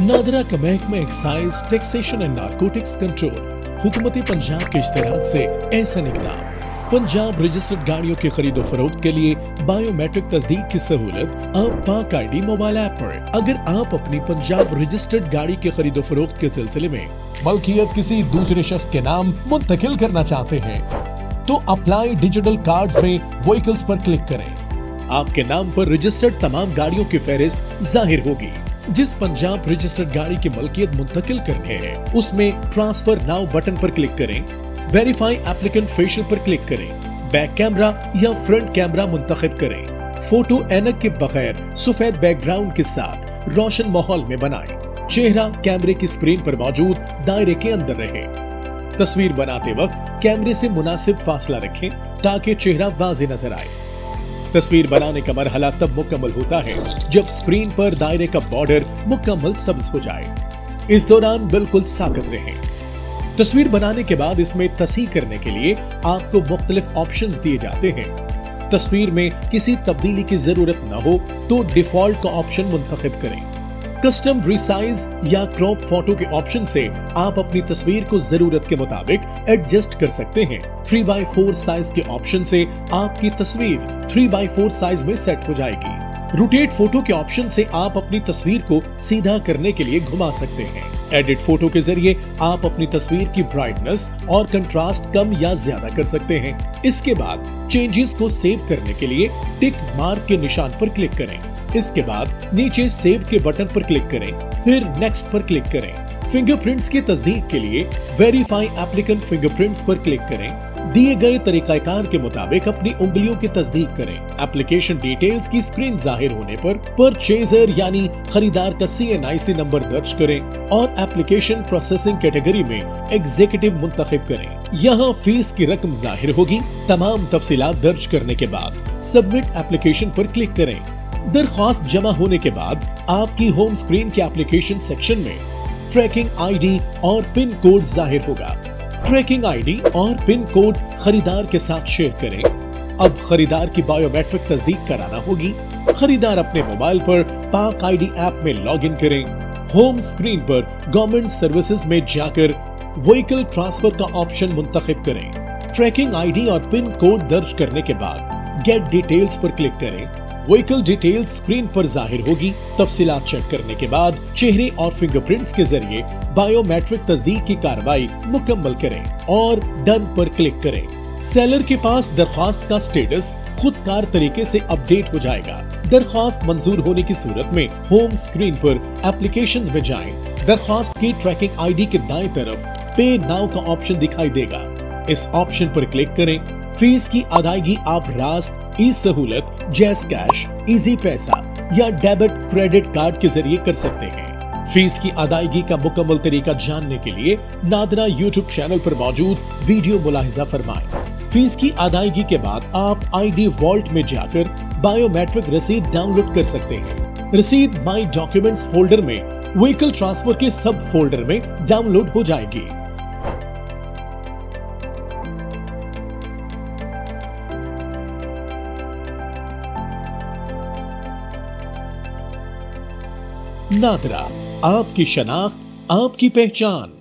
नादरा का महकमा excise taxation and narcotics control हुकूमत पंजाब के इश्तराक से ऐसा इक़दाम। पंजाब रजिस्टर्ड गाड़ियों की खरीदो फरोख्त के लिए बायोमेट्रिक तस्दीक की सहूलत अब पाक आईडी मोबाइल ऐप पर। अगर आप अपनी पंजाब रजिस्टर्ड गाड़ी की खरीदो फरोख्त के सिलसिले में मलकियत किसी दूसरे शख्स के नाम मुंतकिल करना चाहते हैं तो अप्लाई डिजिटल कार्ड्स में व्हीकल्स पर क्लिक करें। आपके नाम पर रजिस्टर्ड तमाम गाड़ियों की फहरिस्त जाहिर होगी। जिस पंजाब रजिस्टर्ड गाड़ी की मलकियत मुंतकिल करनी है उसमें ट्रांसफर नाउ बटन पर क्लिक करें, वेरीफाई एप्लीकेंट फेशियल पर क्लिक करें, बैक कैमरा या फ्रंट कैमरा मुंतखब करें, फोटो ऐनक के बगैर सफेद बैकग्राउंड के साथ रोशन माहौल में बनाएं, चेहरा कैमरे की स्क्रीन पर मौजूद दायरे के अंदर रहे। तस्वीर बनाते वक्त कैमरे से मुनासिब फासला रखें ताकि चेहरा वाज़ेह नजर आए। तस्वीर बनाने का मरहला तब मुकम्मल होता है जब स्क्रीन पर दायरे का बॉर्डर मुकम्मल सब्ज हो जाए। इस दौरान बिल्कुल साकत रहें। तस्वीर बनाने के बाद इसमें तस्हीह करने के लिए आपको मुख्तलिफ ऑप्शंस दिए जाते हैं। तस्वीर में किसी तब्दीली की जरूरत न हो तो डिफॉल्ट का ऑप्शन मुंतखब करें। कस्टम रिसाइज या क्रॉप फोटो के ऑप्शन से आप अपनी तस्वीर को जरूरत के मुताबिक एडजस्ट कर सकते हैं। 3x4 साइज के ऑप्शन से आपकी तस्वीर 3x4 साइज में सेट हो जाएगी। रोटेट फोटो के ऑप्शन से आप अपनी तस्वीर को सीधा करने के लिए घुमा सकते हैं। एडिट फोटो के जरिए आप अपनी तस्वीर की ब्राइटनेस और कंट्रास्ट कम या ज्यादा कर सकते हैं। इसके बाद चेंजेस को सेव करने के लिए टिक मार्क के निशान पर क्लिक करें। इसके बाद नीचे सेव के बटन पर क्लिक करें, फिर नेक्स्ट पर क्लिक करें। फिंगरप्रिंट्स की तस्दीक के लिए वेरीफाई एप्लीकेंट फिंगरप्रिंट्स पर क्लिक करें। दिए गए तरीकाकार के मुताबिक अपनी उंगलियों की तस्दीक करें। एप्लीकेशन डिटेल्स की स्क्रीन जाहिर होने पर परचेजर यानी खरीदार का CNIC नंबर दर्ज करें और एप्लीकेशन प्रोसेसिंग कैटेगरी में एग्जीक्यूटिव मुंतखब करें। यहाँ फीस की रकम जाहिर होगी। तमाम तफसीलात दर्ज करने के बाद सबमिट एप्लीकेशन पर क्लिक करें। दरख्वास्त जमा होने के बाद आपकी होम स्क्रीन के एप्लीकेशन सेक्शन में ट्रैकिंग आईडी और पिन कोड जाहिर होगा। ट्रैकिंग आईडी और पिन कोड खरीदार के साथ शेयर करें। अब खरीदार की बायोमेट्रिक तस्दीक कराना होगी। खरीदार अपने मोबाइल पर पाक आईडी ऐप में लॉगिन करें। होम स्क्रीन पर गवर्नमेंट सर्विसेज में जाकर व्हीकल ट्रांसफर का ऑप्शन मुंतखब करें। ट्रैकिंग आईडी और पिन कोड दर्ज करने के बाद गेट डिटेल्स पर क्लिक करें। व्हीकल डिटेल्स स्क्रीन पर जाहिर होगी। तफसीलात चेक करने के बाद चेहरे और फिंगरप्रिंट्स के जरिए बायोमेट्रिक तस्दीक की कार्रवाई मुकम्मल करें और डन पर क्लिक करें। सेलर के पास दरख्वास्त का स्टेटस खुदकार तरीके से अपडेट हो जाएगा। दरख्वास्त मंजूर होने की सूरत में होम स्क्रीन पर एप्लीकेशंस में जाएं। दरख्वास्त की ट्रैकिंग आईडी के दाएं तरफ पे नाउ का ऑप्शन दिखाई देगा। इस ऑप्शन पर क्लिक करें। फीस की अदायगी आप रास्त, ई सहूलत, जैस कैश, इजी पैसा या डेबिट क्रेडिट कार्ड के जरिए कर सकते हैं। फीस की अदायगी का मुकम्मल तरीका जानने के लिए नादरा यूट्यूब चैनल पर मौजूद वीडियो मुलाहिजा फरमाएं। फीस की अदायगी के बाद आप आईडी वॉल्ट में जाकर बायोमेट्रिक रसीद डाउनलोड कर सकते हैं। रसीद माई डॉक्यूमेंट्स फोल्डर में व्हीकल ट्रांसफर के सब फोल्डर में डाउनलोड हो जाएगी। नादरा, आपकी शनाख्त, आपकी पहचान।